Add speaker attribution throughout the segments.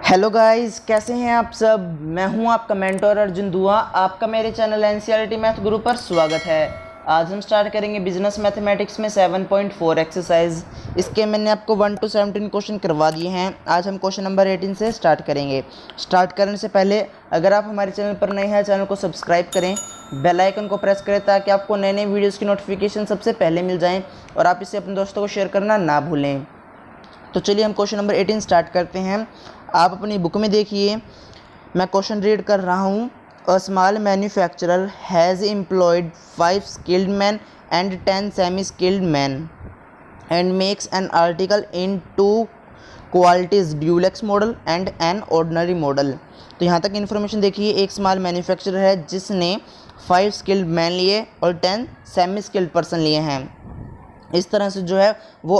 Speaker 1: Hello guys, कैसे हैं आप सब। मैं हूं आपका मेंटर अर्जुन दुआ। आपका मेरे चैनल एनसीईआरटी मैथ गुरु पर स्वागत है। आज हम स्टार्ट करेंगे बिजनेस मैथमेटिक्स में 7.4 एक्सरसाइज। इसके मैंने आपको 1 to 17 क्वेश्चन करवा दिए हैं। आज हम क्वेश्चन नंबर 18 से स्टार्ट करेंगे। स्टार्ट करने से पहले अगर आप हमारे चैनल पर नए हैं, चैनल को सब्सक्राइब करें, बेल आइकन को प्रेस करें ताकि आपको नए नए वीडियोज़ की नोटिफिकेशन सबसे पहले मिल जाएँ और आप इसे अपने दोस्तों को शेयर करना ना भूलें। तो चलिए हम क्वेश्चन नंबर 18 स्टार्ट करते हैं। आप अपनी बुक में देखिए, मैं क्वेश्चन रीड कर रहा हूँ। A small manufacturer has employed 5 skilled man and 10 semi skilled man and makes an article in 2 qualities, Dulux model and an ordinary model. तो यहाँ तक इन्फॉर्मेशन देखिए। एक स्मॉल मैन्युफैक्चरर है जिसने 5 स्किल्ड मैन लिए और 10 सेमी स्किल्ड पर्सन लिए हैं। इस तरह से जो है वो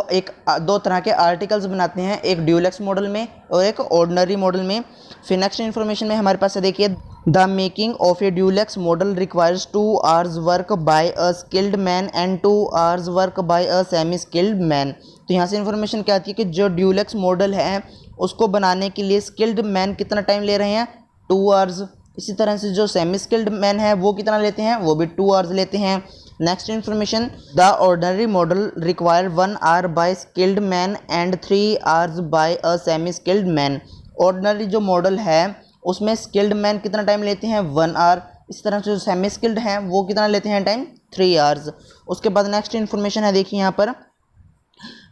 Speaker 1: दो तरह के आर्टिकल्स बनाते हैं, एक ड्यूलेक्स मॉडल में और एक ऑर्डिनरी मॉडल में। फिर नेक्स्ट इन्फॉर्मेशन में हमारे पास है, देखिए, the making of A Dulux model requires 2 hours work by a skilled man and 2 hours work by a semi skilled man. तो यहाँ से इन्फॉर्मेशन क्या आती है कि जो ड्यूलेक्स मॉडल है उसको बनाने के लिए स्किल्ड मैन कितना टाइम ले रहे हैं, 2 hours। इसी तरह से जो सेमी स्किल्ड मैन है वो कितना लेते हैं, वो भी 2 hours लेते हैं। Next information, the ordinary model require 1 hour by skilled man and 3 hours by a semi skilled man. Ordinary जो मॉडल है उसमें स्किल्ड मैन कितना टाइम लेते हैं, 1 hour। इस तरह से जो सेमी स्किल्ड हैं वो कितना लेते हैं टाइम, 3 hours। उसके बाद नेक्स्ट इन्फॉर्मेशन है, देखिए यहाँ पर,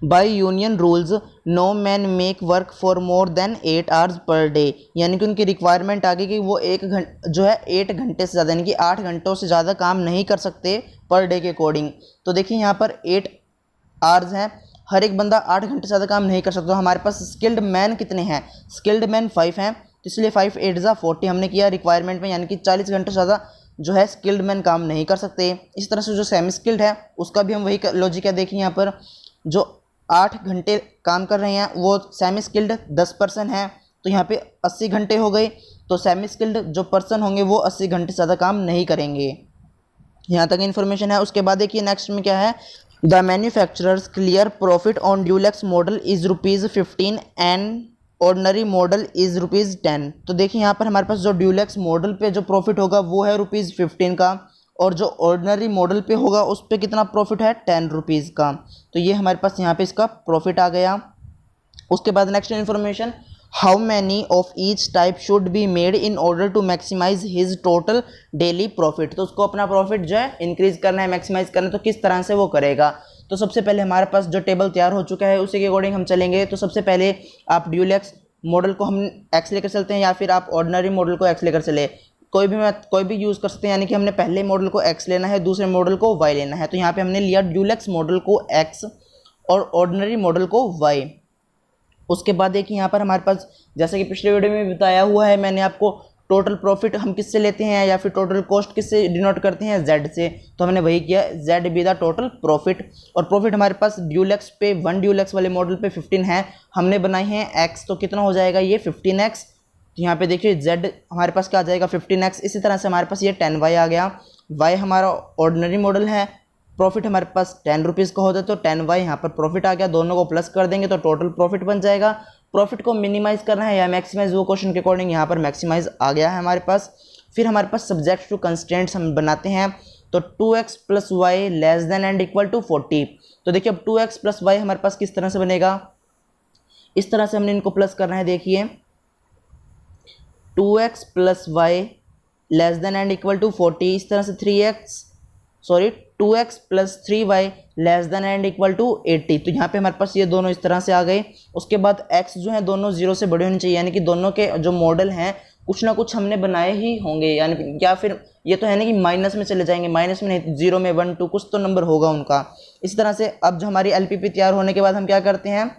Speaker 1: by union rules no man make work for more than 8 hours per day. यानी कि उनकी रिक्वायरमेंट आ गई कि वो 8 घंटे से ज़्यादा, यानी कि 8 घंटों से ज़्यादा काम नहीं कर सकते पर डे के अकॉर्डिंग। तो देखिए यहाँ पर 8 hours हैं, हर एक बंदा 8 घंटे से ज़्यादा काम नहीं कर सकता। तो हमारे पास स्किल्ड मैन कितने हैं, स्किल्ड मैन 5 हैं, तो इसलिए 5 8 जा 40 हमने किया रिक्वायरमेंट में, यानी कि 40 घंटे से ज़्यादा जो है स्किल्ड मैन काम नहीं कर सकते। इस तरह से जो सेमी स्किल्ड है उसका भी हम वही लॉजिक है। देखिए यहाँ पर जो 8 घंटे काम कर रहे हैं वो सेमी स्किल्ड 10% हैं, तो यहाँ पे 80 घंटे हो गए। तो सेमी स्किल्ड जो पर्सन होंगे वो 80 घंटे से ज़्यादा काम नहीं करेंगे। यहाँ तक इन्फॉर्मेशन है। उसके बाद देखिए नेक्स्ट में क्या है, the manufacturers clear profit on Dulux model is ₹15 and ordinary model is ₹10। तो देखिए यहाँ पर हमारे पास जो ड्यूलेक्स मॉडल पे जो प्रॉफिट होगा वो है ₹15 का, और जो ऑर्डिनरी मॉडल पे होगा उस पर कितना प्रॉफिट है, 10 रुपीज़ का। तो ये हमारे पास यहाँ पे इसका प्रॉफिट आ गया। उसके बाद next information, how many of each type should be made in order to maximise his total daily profit. तो उसको अपना प्रॉफिट जो है इंक्रीज करना है, मैक्सिमाइज करना है, तो किस तरह से वो करेगा। तो सबसे पहले हमारे पास जो टेबल तैयार हो चुका है उसी के अकॉर्डिंग हम चलेंगे। तो सबसे पहले आप ड्यूलेक्स मॉडल को हम एक्स लेकर चलते हैं, या फिर आप ऑर्डिनरी मॉडल को एक्स लेकर चले, कोई भी यूज़ कर सकते हैं। यानी कि हमने पहले मॉडल को x लेना है, दूसरे मॉडल को y लेना है। तो यहाँ पे हमने लिया ड्यूलेक्स मॉडल को x और ऑर्डिनरी मॉडल को y। उसके बाद देखिए यहाँ पर हमारे पास, जैसे कि पिछले वीडियो में बताया हुआ है मैंने आपको, टोटल प्रॉफिट हम किससे लेते हैं या फिर टोटल कॉस्ट किससे डिनोट करते हैं, z से। तो हमने वही किया, z be the total profit. और प्रॉफिट हमारे पास ड्यूलेक्स पे 1 ड्यूलेक्स वाले मॉडल पे 15 है, हमने बनाए हैं x, तो कितना हो जाएगा ये 15x। तो यहाँ पे देखिए z हमारे पास क्या आ जाएगा 15x। इसी तरह से हमारे पास ये 10y आ गया। y हमारा ऑर्डिनरी मॉडल है, प्रॉफिट हमारे पास 10 रुपीज़ का होता है, तो 10y यहाँ पर प्रॉफिट आ गया। दोनों को प्लस कर देंगे तो टोटल प्रॉफिट बन जाएगा। प्रॉफिट को मिनिमाइज करना है या मैक्सिमाइज, वो क्वेश्चन के अकॉर्डिंग यहाँ पर मैक्सिमाइज आ गया है हमारे पास। फिर हमारे पास सब्जेक्ट टू कंस्ट्रेंट्स हम बनाते हैं। तो 2x + y less than and equal to 40। तो देखिए अब 2x + y हमारे पास किस तरह से बनेगा, इस तरह से हमने इनको प्लस करना है। देखिए 2x + y less than and equal to 40, इस तरह से 2x + 3y less than and equal to 80। तो यहाँ पे हमारे पास ये दोनों इस तरह से आ गए। उसके बाद x जो है दोनों 0 से बड़े होने चाहिए, यानी कि दोनों के जो मॉडल हैं कुछ ना कुछ हमने बनाए ही होंगे, यानी या फिर ये तो है ना कि माइनस में चले जाएंगे, माइनस में नहीं, 0 में 1 2 कुछ तो नंबर होगा उनका। इस तरह से अब जो हमारी LPP तैयार होने के बाद हम क्या करते हैं,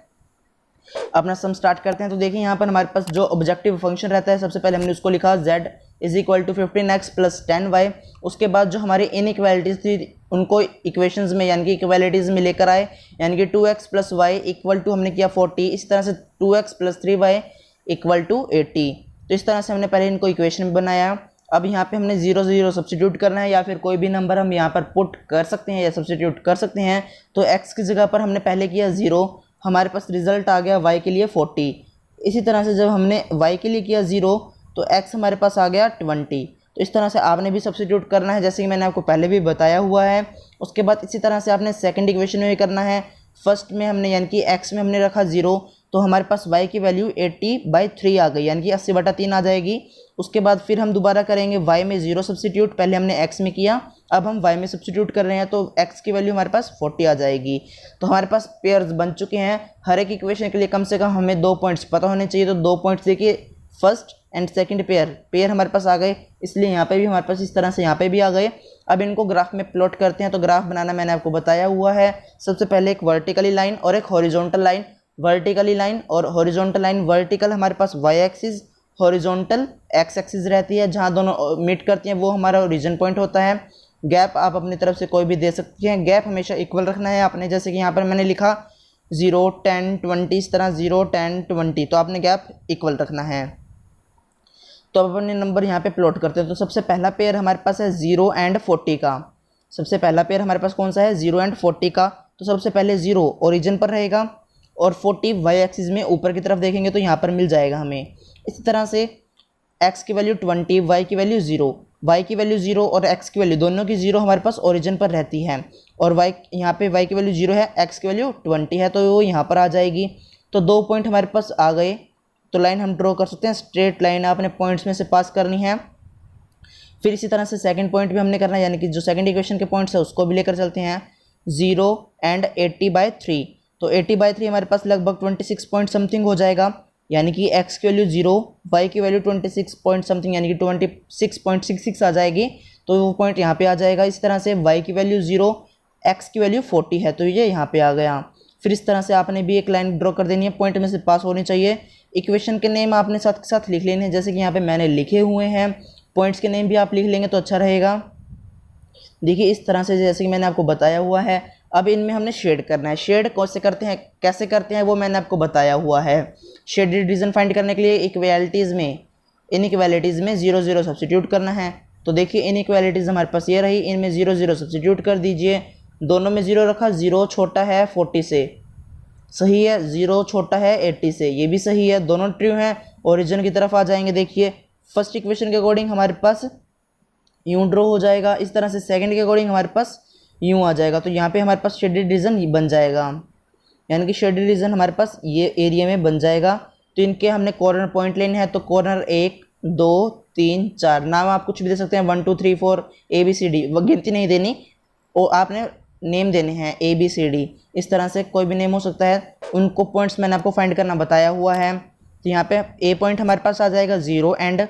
Speaker 1: अपना सम स्टार्ट करते हैं। तो देखिए यहाँ पर हमारे पास जो ऑब्जेक्टिव फंक्शन रहता है, सबसे पहले हमने उसको लिखा z = 15x + 10y। उसके बाद जो हमारी इनइक्वालिटीज़ थी उनको इक्वेशंस में यानी कि इक्वालिटीज़ में लेकर आए, यानी कि 2x + y इक्वल टू हमने किया 40, इस तरह से 2x + 3y इक्वल टू 80। तो इस तरह से हमने पहले इनको इक्वेशन में बनाया। अब यहाँ पे हमने 0 0 सब्सटीट्यूट करना है, या फिर कोई भी नंबर हम यहाँ पर पुट कर सकते हैं या सब्सटीट्यूट कर सकते हैं। तो x की जगह पर हमने पहले किया 0, हमारे पास रिजल्ट आ गया y के लिए 40। इसी तरह से जब हमने y के लिए किया 0 तो x हमारे पास आ गया 20। तो इस तरह से आपने भी सब्स्टिट्यूट करना है, जैसे कि मैंने आपको पहले भी बताया हुआ है। उसके बाद इसी तरह से आपने सेकंड इक्वेशन में भी करना है। फर्स्ट में हमने यानी कि x में हमने रखा 0, तो हमारे पास y की वैल्यू 80/3 आ गई, यानी कि 80/3 आ जाएगी। उसके बाद फिर हम दोबारा करेंगे y में 0 सब्स्टिट्यूट, पहले हमने x में किया, अब हम y में सब्स्टिट्यूट कर रहे हैं, तो x की वैल्यू हमारे पास 40 आ जाएगी। तो हमारे पास पेयर्स बन चुके हैं। हर एक इक्वेशन के लिए कम से कम हमें 2 पॉइंट्स पता होने चाहिए, तो 2 पॉइंट्स देखिए, फर्स्ट एंड सेकंड पेयर हमारे पास आ गए, इसलिए यहाँ पे भी हमारे पास इस तरह से यहाँ पे भी आ गए। अब इनको ग्राफ में प्लॉट करते हैं। तो ग्राफ बनाना मैंने आपको बताया हुआ है। सबसे पहले एक वर्टिकली लाइन और एक हॉरिजॉन्टल लाइन। वर्टिकली लाइन और हॉरिजॉन्टल लाइन, वर्टिकल हमारे पास y axis, horizontal x axis रहती है, जहाँ दोनों मीट करती हैं वो हमारा ओरिजिन पॉइंट होता है। गैप आप अपनी तरफ से कोई भी दे सकते हैं, गैप हमेशा इक्वल रखना है आपने, जैसे कि यहाँ पर मैंने लिखा 0, 10, 20, इस तरह 0, 10, 20, तो आपने गैप इक्वल रखना है। तो अब अपने नंबर यहाँ पे प्लॉट करते हैं। तो सबसे पहला पेयर हमारे पास है 0 एंड 40 का। सबसे पहला पेयर हमारे पास कौन सा है? 0 एंड 40 का। तो सबसे पहले 0 ओरिजिन पर रहेगा और 40 वाई एक्सिस में ऊपर की तरफ देखेंगे तो यहाँ पर मिल जाएगा हमें। इसी तरह से x की वैल्यू 20, y की वैल्यू 0, y की वैल्यू 0 और x की वैल्यू दोनों की 0 हमारे पास ओरिजिन पर रहती है, और y यहाँ पे y की वैल्यू 0 है, x की वैल्यू 20 है, तो वो यहाँ पर आ जाएगी। तो 2 पॉइंट हमारे पास आ गए। तो लाइन हम ड्रॉ कर सकते हैं, स्ट्रेट लाइन आपने पॉइंट्स में से पास करनी है। फिर इसी तरह से सेकंड पॉइंट भी हमने करना है, यानी कि जो सेकंड इक्वेशन के पॉइंट्स है उसको भी लेकर चलते हैं। 0 एंड 80/3, तो 80/3 हमारे पास लगभग 26 पॉइंट समथिंग हो जाएगा, यानी कि x की वैल्यू 0, y की वैल्यू 26 पॉइंट समथिंग, यानी कि 26.66 आ जाएगी, तो वो पॉइंट यहाँ पे आ जाएगा। इस तरह से y की वैल्यू 0, x की वैल्यू 40 है, तो ये यहाँ पे आ गया। फिर इस तरह से आपने भी एक लाइन ड्रॉ कर देनी है, पॉइंट में से पास होनी चाहिए। इक्वेशन के नेम आपने साथ के साथ लिख लेने हैं, जैसे कि यहाँ पे मैंने लिखे हुए हैं। पॉइंट्स के नेम भी आप लिख लेंगे तो अच्छा रहेगा। देखिए इस तरह से जैसे कि मैंने आपको बताया हुआ है। अब इनमें हमने शेड करना है। शेड कैसे करते हैं वो मैंने आपको बताया हुआ है। शेडेड रीजन फाइंड करने के लिए इनइक्वालिटीज़ में 0 0 सब्स्टिट्यूट करना है। तो देखिए इनइक्वालिटीज़ हमारे पास ये रही, इनमें 0 0 सब्स्टिट्यूट कर दीजिए। दोनों में 0 रखा, 0 छोटा है 40 से, सही है, 0 छोटा है 80 से, ये भी सही है, दोनों ट्रू हैं। ओरिजिन की तरफ आ जाएंगे। देखिए फर्स्ट इक्वेशन के अकॉर्डिंग हमारे पास यूँ ड्रॉ हो जाएगा, इस तरह से सेकंड के अकॉर्डिंग हमारे पास यूँ आ जाएगा। तो यहाँ पे हमारे पास शेडेड रीजन बन जाएगा, यानी कि शेडेड रीजन हमारे पास ये एरिया में बन जाएगा। तो इनके हमने कॉर्नर पॉइंट लेने हैं। तो कॉर्नर 1, 2, 3, 4, नाम आप कुछ भी दे सकते हैं, 1 2 3 4 ABCD, वो गिनती नहीं देनी, और आपने नेम देने हैं ABCD, इस तरह से कोई भी नेम हो सकता है। उनको पॉइंट्स मैंने आपको फाइंड करना बताया हुआ है। तो यहाँ पे A पॉइंट हमारे पास आ जाएगा 0 एंड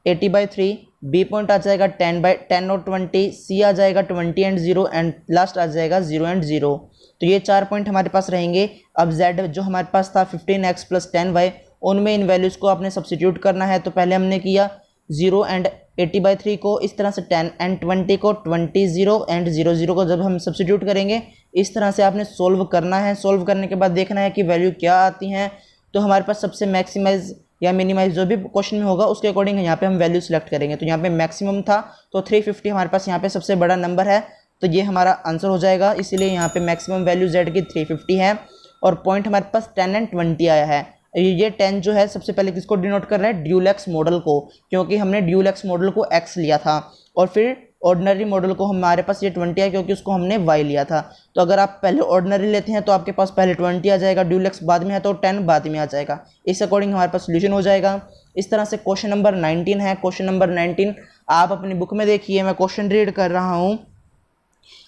Speaker 1: 80/3, B पॉइंट आ जाएगा 10 और 20, C आ जाएगा 20 एंड 0, एंड लास्ट आ जाएगा 0 एंड 0। तो ये 4 पॉइंट हमारे पास रहेंगे। अब Z जो हमारे पास था 15x + 10y, उनमें इन वैल्यूज़ को आपने सब्स्टिट्यूट करना है। तो पहले हमने किया 0 एंड 80/3 को, इस तरह से 10 एंड 20 को, 20 0 एंड 0 0 को जब हम सब्स्टिट्यूट करेंगे, इस तरह से आपने सोल्व करना है। सोल्व करने के बाद देखना है कि वैल्यू क्या आती हैं। तो हमारे पास सबसे मैक्सिमाइज या मिनिमाइज जो भी क्वेश्चन में होगा उसके अकॉर्डिंग यहाँ पे हम वैल्यू सेलेक्ट करेंगे। तो यहाँ पे मैक्सिमम था तो 350 हमारे पास यहाँ पे सबसे बड़ा नंबर है, तो ये हमारा आंसर हो जाएगा। इसलिए यहाँ पे मैक्सिमम वैल्यू Z की 350 है, और पॉइंट हमारे पास 10 एंड 20 आया है। ये 10 जो है सबसे पहले किसको डिनोट कर रहा है? ड्यूल एक्स मॉडल को, क्योंकि हमने ड्यूल एक्स मॉडल को x लिया था, और फिर ऑर्डिनरी मॉडल को हमारे पास ये 20 है क्योंकि उसको हमने y लिया था। तो अगर आप पहले ऑर्डिनरी लेते हैं तो आपके पास पहले 20 आ जाएगा, ड्यूल एक्स बाद में है तो 10 बाद में आ जाएगा। इस अकॉर्डिंग हमारे पास सोल्यूशन हो जाएगा। इस तरह से क्वेश्चन नंबर 19 है। क्वेश्चन नंबर 19 आप अपनी बुक में देखिए, मैं क्वेश्चन रीड कर रहा हूँ।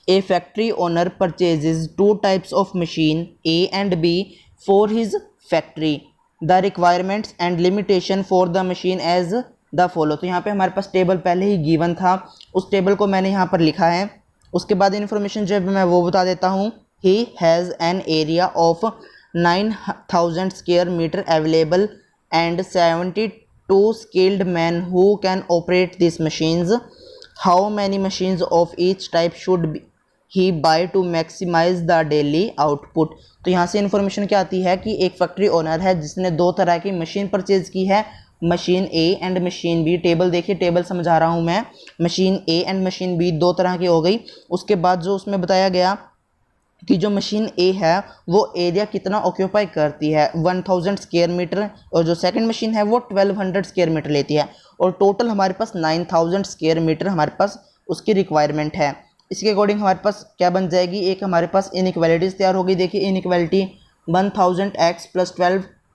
Speaker 1: A factory owner purchases 2 types of machine A and B for his factory. The requirements and limitation for the machine as the follow. तो यहाँ पे हमारे पास टेबल पहले ही गिवन था, उस टेबल को मैंने यहाँ पर लिखा है। उसके बाद इन्फॉर्मेशन जो है मैं वो बता देता हूँ। He has an area of 9,000 square meter available and 72 skilled men who can operate these machines. How many machines of each type should he buy to maximize the daily output? तो यहाँ से इन्फॉर्मेशन क्या आती है कि एक factory owner है जिसने 2 तरह की मशीन परचेज की है, machine A and machine B। Table देखिए, टेबल समझा रहा हूँ मैं। Machine A and machine B 2 तरह की हो गई। उसके बाद जो उसमें बताया गया कि जो मशीन ए है वो एरिया कितना ऑक्यूपाई करती है, 1000 स्क्वायर मीटर, और जो सेकंड मशीन है वो 1200 स्क्वायर मीटर लेती है, और टोटल हमारे पास 9000 स्क्वायर मीटर हमारे पास उसकी रिक्वायरमेंट है। इसके अकॉर्डिंग हमारे पास क्या बन जाएगी, एक हमारे पास इनइक्वालिटीज़ तैयार होगी। देखिए inequality 1000x +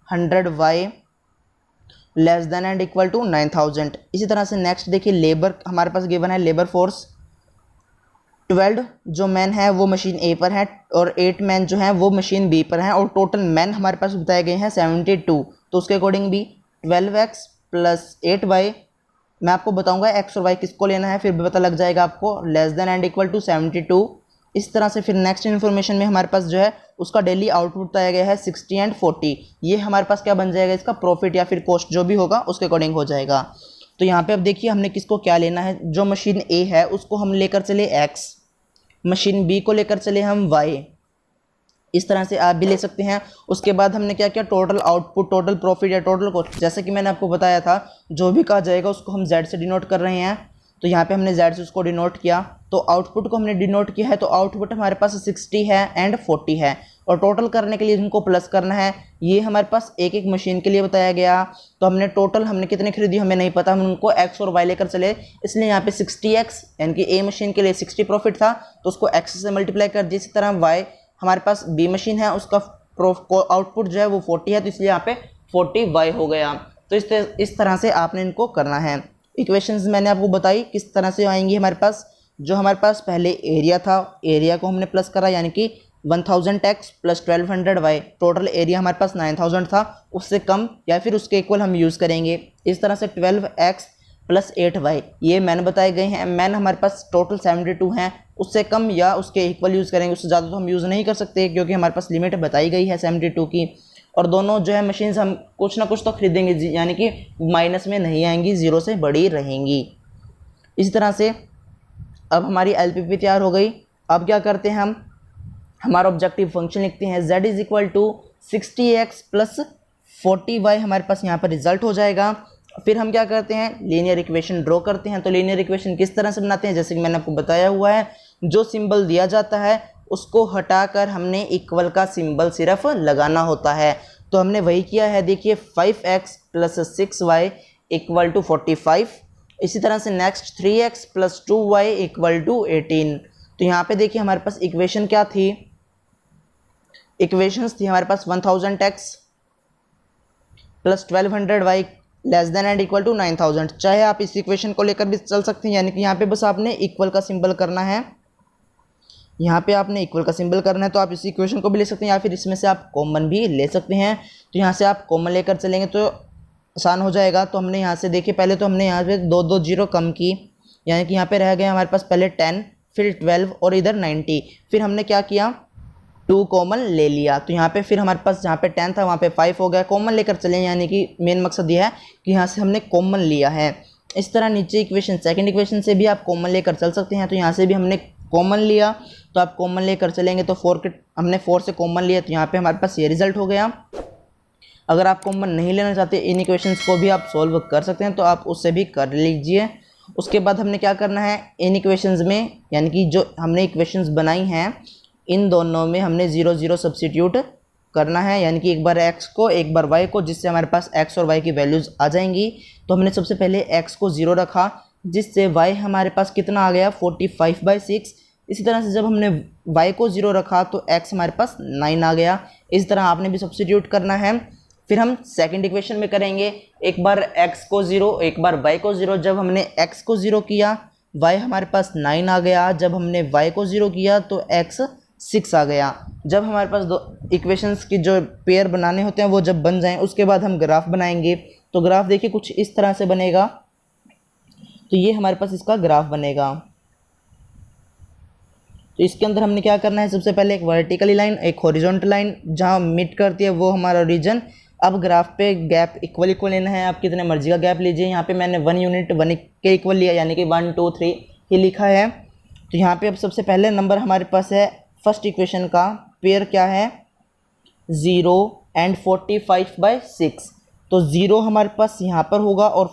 Speaker 1: 1200y less than and equal to 9000। इसी तरह से नेक्स्ट देखिए लेबर हमारे पास गिवन है, लेबर फोर्स 12 जो मैन है वो मशीन ए पर है और 8 मैन जो है वो मशीन बी पर है, और टोटल मैन हमारे पास बताए गए हैं 72। तो उसके अकॉर्डिंग भी 12x + 8y, मैं आपको बताऊंगा x और y किसको लेना है, फिर भी पता लग जाएगा आपको, less than and equal to 72। इस तरह से फिर नेक्स्ट इन्फॉर्मेशन में हमारे पास जो है उसका डेली आउटपुट बताया गया है 60 एंड 40। ये हमारे पास क्या बन जाएगा, इसका प्रॉफिट या फिर कॉस्ट जो भी होगा उसके अकॉर्डिंग हो जाएगा। तो यहाँ पे अब देखिए हमने किसको क्या लेना है, जो मशीन ए है उसको हम लेकर चले x, मशीन बी को लेकर चले हम y, इस तरह से आप भी ले सकते हैं। उसके बाद हमने क्या किया, टोटल आउटपुट, टोटल प्रॉफिट या टोटल कॉस्ट, जैसे कि मैंने आपको बताया था जो भी कहा जाएगा उसको हम z से डिनोट कर रहे हैं, तो यहाँ पे हमने z से उसको डिनोट किया, तो आउटपुट को हमने डिनोट किया है, तो आउटपुट हमारे पास 60 है एंड 40 है, और टोटल करने के लिए इनको प्लस करना है। ये हमारे पास एक एक मशीन के लिए बताया गया, तो हमने टोटल हमने कितने खरीदी हमें नहीं पता, हम उनको x और y लेकर चले, इसलिए यहाँ पे 60x यानी कि ए मशीन के लिए 60 प्रॉफिट था तो उसको x से मल्टीप्लाई कर दिया। इसी तरह y हमारे पास बी मशीन है उसका आउटपुट जो है वो 40 है, तो इसलिए यहाँ पे 40y हो गया। तो इस तरह से आपने इनको करना है। इक्वेशंस मैंने आपको बताई किस तरह से आएंगी हमारे पास, जो हमारे पास पहले एरिया था, एरिया को हमने प्लस करा यानी कि 1000x + 1200y, टोटल एरिया हमारे पास 9000 था, उससे कम या फिर उसके इक्वल हम यूज़ करेंगे। इस तरह से 12x + 8y ये मैन बताए गए हैं, मैन हमारे पास टोटल 72 हैं, उससे कम या उसके इक्वल यूज़ करेंगे, उससे ज़्यादा तो हम यूज़ नहीं कर सकते क्योंकि हमारे पास लिमिट बताई गई है 72 की। और दोनों जो है मशीन्स हम कुछ ना कुछ तो खरीदेंगे, यानी कि माइनस में नहीं आएंगी, ज़ीरो से बड़ी रहेंगी। इसी तरह से अब हमारी LPP तैयार हो गई। अब क्या करते हैं, हम हमारा ऑब्जेक्टिव फंक्शन लिखते हैं, z = 60x + 40y हमारे पास यहाँ पर रिजल्ट हो जाएगा। फिर हम क्या करते हैं, लीनियर इक्वेशन ड्रॉ करते हैं। तो लीनियर इक्वेशन किस तरह से बनाते हैं, जैसे कि मैंने आपको बताया हुआ है, जो सिंबल दिया जाता है उसको हटाकर हमने इक्वल का सिंबल सिर्फ लगाना होता है, तो हमने वही किया है। देखिए 5x + 6y = 45। इसी तरह से नेक्स्ट 3x + 2y = 18। तो यहाँ पे देखिए हमारे पास इक्वेशन क्या थी, इक्वेशंस थी हमारे पास 1000x + 1200y less than and equal to 9000। चाहे आप इस इक्वेशन को लेकर भी चल सकते हैं, यानी कि यहाँ पे बस आपने इक्वल का सिंबल करना है, यहाँ पे आपने इक्वल का सिंबल करना है, तो आप इस इक्वेशन को भी ले सकते हैं या फिर इसमें से आप कॉमन भी ले सकते हैं। तो यहाँ से आप कॉमन लेकर चलेंगे तो आसान हो जाएगा। तो हमने यहाँ से देखिए पहले तो हमने यहाँ पे 2 जीरो कम की, यानी कि यहाँ पे रह गया हमारे पास पहले 10 फिर 12 और इधर 90। फिर हमने क्या किया, 2 कॉमन ले लिया, तो यहाँ पे फिर हमारे पास जहाँ पे 10 था वहाँ पे 5 हो गया, कॉमन लेकर चले, यानी कि मेन मकसद यह है कि यहाँ से हमने कॉमन लिया है। इस तरह नीचे इक्वेशन, सेकंड इक्वेशन से भी आप कॉमन लेकर चल सकते हैं, तो यहाँ से भी हमने कॉमन लिया, तो आप कॉमन लेकर चलेंगे तो हमने 4 से कॉमन लिया, तो यहाँ पे हमारे पास ये रिजल्ट हो गया। अगर आप कॉमन नहीं लेना चाहते, इन इक्वेशंस को भी आप सॉल्व कर सकते हैं, तो आप उससे भी कर लीजिए। उसके बाद हमने क्या करना है, इन इक्वेशंस में यानी कि जो हमने इक्वेशंस बनाई हैं इन दोनों में हमने 0 0 सब्सिट्यूट करना है, यानी कि एक बार x को एक बार y को, जिससे हमारे पास x और y की वैल्यूज़ आ जाएंगी। तो हमने सबसे पहले x को 0 रखा, जिससे y हमारे पास कितना आ गया 45/6। इसी तरह से जब हमने y को 0 रखा तो x हमारे पास 9 आ गया। इस तरह आपने भी सब्सिट्यूट करना है। फिर हम सेकंड इक्वेशन में करेंगे, एक बार x को 0 एक बार y को 0। जब हमने x को 0 किया y हमारे पास 9 आ गया, जब हमने y को 0 किया तो x 6 आ गया। जब हमारे पास दो इक्वेशंस की जो पेयर बनाने होते हैं वो जब बन जाएं, उसके बाद हम ग्राफ बनाएंगे। तो ग्राफ देखिए कुछ इस तरह से बनेगा, तो ये हमारे पास इसका ग्राफ बनेगा। तो इसके अंदर हमने क्या करना है, सबसे पहले एक वर्टिकली लाइन एक हॉरिजॉन्टल लाइन जहाँ मीट करती है वो हमारा रीजन। अब ग्राफ पे गैप इक्वल लेना है, आप कितने मर्जी का गैप लीजिए। यहाँ पे मैंने 1 यूनिट 1 के इक्वल लिया, यानी कि 1 2 3 ही लिखा है। तो यहाँ पे अब सबसे पहले नंबर हमारे पास है, फर्स्ट इक्वेशन का पेयर क्या है 0 एंड 45/6। तो 0 हमारे पास यहाँ पर होगा और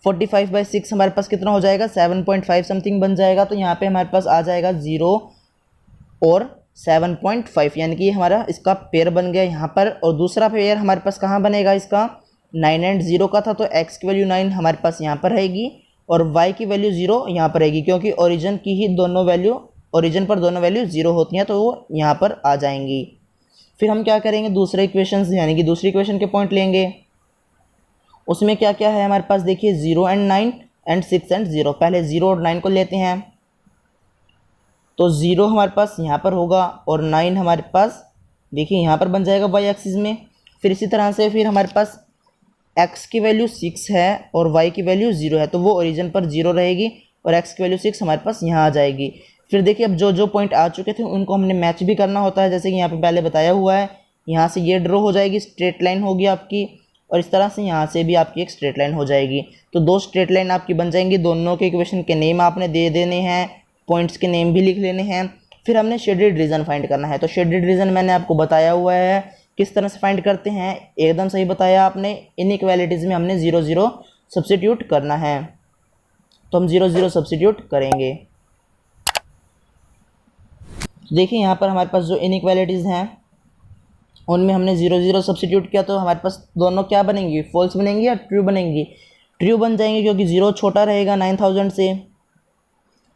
Speaker 1: 45/6 हमारे पास कितना हो जाएगा 7.5 समथिंग बन जाएगा। तो यहाँ पे हमारे पास आ जाएगा 0 और 7.5, यानी कि हमारा इसका पेयर बन गया यहाँ पर। और दूसरा पेयर हमारे पास कहाँ बनेगा इसका, 9 एंड 0 का था, तो x की वैल्यू 9 हमारे पास यहाँ पर रहेगी और y की वैल्यू 0 यहाँ पर रहेगी, क्योंकि ओरिजिन की ही दोनों वैल्यू, ओरिजिन पर दोनों वैल्यू 0 होती हैं, तो वो यहाँ पर आ जाएंगी। फिर हम क्या करेंगे, दूसरे इक्वेशन यानी कि दूसरी इक्वेशन के पॉइंट लेंगे। उसमें क्या क्या है हमारे पास, देखिए 0 एंड 9 एंड 6 एंड 0। पहले 0 और 9 को लेते हैं, तो 0 हमारे पास यहाँ पर होगा और 9 हमारे पास देखिए यहाँ पर बन जाएगा वाई एक्सिस में। फिर इसी तरह से फिर हमारे पास x की वैल्यू 6 है और y की वैल्यू 0 है, तो वो ओरिजिन पर 0 रहेगी और x की वैल्यू 6 हमारे पास यहाँ आ जाएगी। फिर देखिए अब जो जो पॉइंट आ चुके थे उनको हमने मैच भी करना होता है, जैसे कि यहाँ पे पहले बताया हुआ है। यहाँ से ये ड्रॉ हो जाएगी, स्ट्रेट लाइन होगी आपकी, और इस तरह से यहाँ से भी आपकी एक स्ट्रेट लाइन हो जाएगी। तो दो स्ट्रेट लाइन आपकी बन जाएंगी। दोनों के इक्वेशन के नेम आपने दे देने हैं, पॉइंट्स के नेम भी लिख लेने हैं। फिर हमने शेडेड रीजन फाइंड करना है। तो शेडेड रीजन मैंने आपको बताया हुआ है किस तरह से फाइंड करते हैं, एकदम सही बताया आपने। इनइक्वालिटीज़ में हमने 0 0 सब्स्टिट्यूट करना है, तो हम 0 0 सब्स्टिट्यूट करेंगे। देखिए यहाँ पर हमारे पास जो इनइक्वालिटीज़ हैं उनमें हमने 0 0 सब्स्टिट्यूट किया, तो हमारे पास दोनों क्या बनेंगी, फॉल्स बनेंगी या ट्रू बनेंगी, ट्रू बन जाएंगी, क्योंकि 0 छोटा रहेगा 9000 से।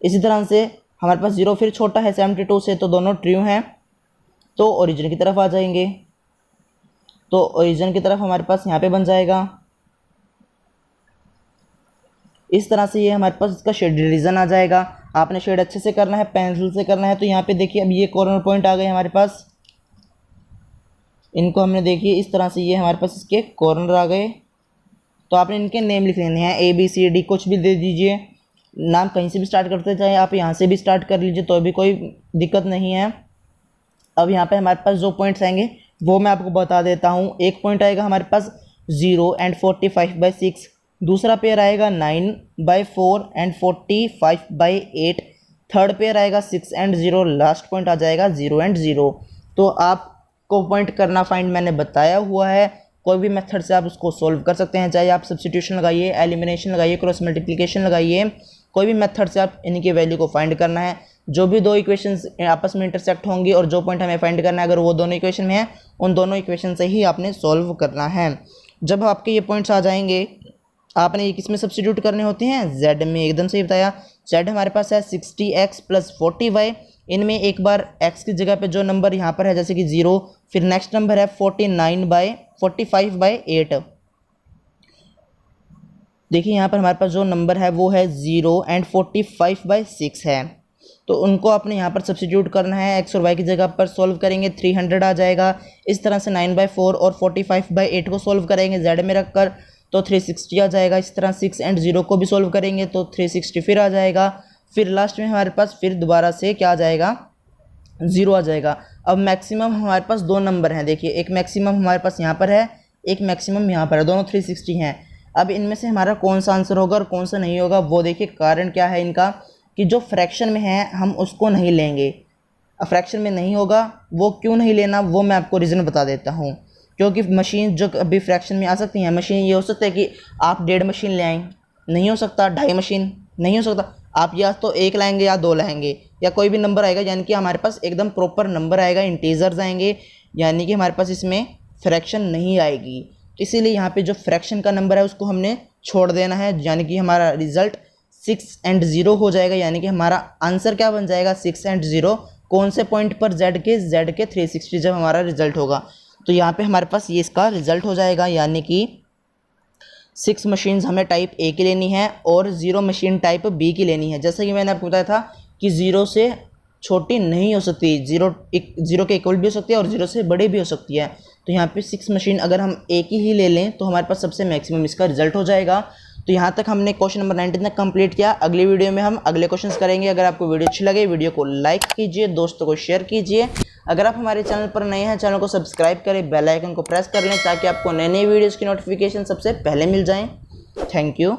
Speaker 1: इसी तरह से हमारे पास 0 फिर छोटा है 72 से, तो दोनों ट्रू हैं, तो ओरिजिन की तरफ आ जाएंगे। तो ओरिजिन की तरफ हमारे पास यहाँ पे बन जाएगा। इस तरह से ये हमारे पास इसका शेड रीजन आ जाएगा। आपने शेड अच्छे से करना है, पेंसिल से करना है। तो यहाँ पे देखिए अब ये कॉर्नर पॉइंट आ गए हमारे पास, इनको हमने देखिए इस तरह से ये हमारे पास इसके कॉर्नर आ गए। तो आपने इनके नेम लिख लेने हैं, ABCD कुछ भी दे दीजिए, नाम कहीं से भी स्टार्ट करते चाहे आप यहाँ से भी स्टार्ट कर लीजिए, तो भी कोई दिक्कत नहीं है। अब यहाँ पे हमारे पास जो पॉइंट्स आएंगे वो मैं आपको बता देता हूँ। एक पॉइंट आएगा हमारे पास 0 एंड 45/6, दूसरा पेयर आएगा 9/4 एंड 45/8, थर्ड पेयर आएगा 6 एंड 0, लास्ट पॉइंट आ जाएगा 0 एंड 0। तो आपको पॉइंट करना फाइंड मैंने बताया हुआ है, कोई भी मेथड से आप उसको सोल्व कर सकते हैं, चाहे आप सब्स्टिट्यूशन लगाइए, एलिमिनेशन लगाइए, क्रॉस मल्टीप्लिकेशन लगाइए, कोई भी मेथड से आप इनकी वैल्यू को फाइंड करना है। जो भी दो इक्वेशंस आपस में इंटरसेक्ट होंगी और जो पॉइंट हमें फाइंड करना है, अगर वो दोनों इक्वेशन में है, उन दोनों इक्वेशन से ही आपने सॉल्व करना है। जब आपके ये पॉइंट्स आ जाएंगे, आपने ये किस में सब्स्टिट्यूट करने होते हैं, z में। एकदम सही बताया। z हमारे पास है 60x + 40y। इनमें एक बार x की जगह पे जो नंबर यहाँ पर है जैसे कि 0, फिर नेक्स्ट नंबर है 45/8। देखिए यहाँ पर हमारे पास जो नंबर है वो है 0 एंड 45/6 है, तो उनको आपने यहाँ पर सब्स्टिट्यूट करना है। x और y की जगह पर सॉल्व करेंगे 300 आ जाएगा। इस तरह से 9/4 और 45/8 को सॉल्व करेंगे z में रखकर, तो 360 आ जाएगा। इस तरह 6 एंड 0 को भी सॉल्व करेंगे तो 360 फिर आ जाएगा। फिर लास्ट में हमारे पास फिर दोबारा से क्या आ जाएगा, 0 आ जाएगा। अब मैक्सिमम हमारे पास दो नंबर हैं, देखिए एक मैक्सिमम हमारे पास यहाँ पर है, एक मैक्सिमम यहाँ पर है, दोनों 360 हैं। अब इनमें से हमारा कौन सा आंसर होगा और कौन सा नहीं होगा, वो देखिए कारण क्या है इनका, कि जो फ्रैक्शन में है हम उसको नहीं लेंगे। फ्रैक्शन में नहीं होगा, वो क्यों नहीं लेना वो मैं आपको रीज़न बता देता हूँ। क्योंकि मशीन जो अभी फ्रैक्शन में आ सकती हैं, मशीन ये हो सकता है कि आप 1.5 मशीन ले आएँ, नहीं हो सकता 2.5 मशीन, नहीं हो सकता आप या तो 1 लाएंगे या 2 लाएंगे, या कोई भी नंबर आएगा, यानी कि हमारे पास एकदम प्रॉपर नंबर आएगा, इंटीजर्स आएंगे, यानी कि हमारे पास इसमें फ्रैक्शन नहीं आएगी। इसीलिए यहाँ पे जो फ्रैक्शन का नंबर है उसको हमने छोड़ देना है, यानी कि हमारा रिजल्ट 6 एंड 0 हो जाएगा। यानी कि हमारा आंसर क्या बन जाएगा, 6 एंड 0। कौन से पॉइंट पर, z के 360 जब हमारा रिजल्ट होगा, तो यहाँ पे हमारे पास ये इसका रिजल्ट हो जाएगा। यानी कि 6 मशीन्स हमें टाइप A की लेनी है और 0 मशीन टाइप B की लेनी है। जैसे कि मैंने आपको बताया था कि 0 से छोटी नहीं हो सकती, 0 के इक्वल भी हो सकती है और 0 से बड़ी भी हो सकती है। तो यहाँ पे 6 मशीन अगर हम A की ही ले लें तो हमारे पास सबसे मैक्सिमम इसका रिजल्ट हो जाएगा। तो यहाँ तक हमने क्वेश्चन नंबर 19 तक कंप्लीट किया। अगली वीडियो में हम अगले क्वेश्चंस करेंगे। अगर आपको वीडियो अच्छी लगे, वीडियो को लाइक कीजिए, दोस्तों को शेयर कीजिए। अगर आप हमारे चैनल पर नए हैं, चैनल को सब्सक्राइब करें, बेल आइकन को प्रेस कर लें ताकि आपको नए नए वीडियोज़ की नोटिफिकेशन सबसे पहले मिल जाएँ। Thank you.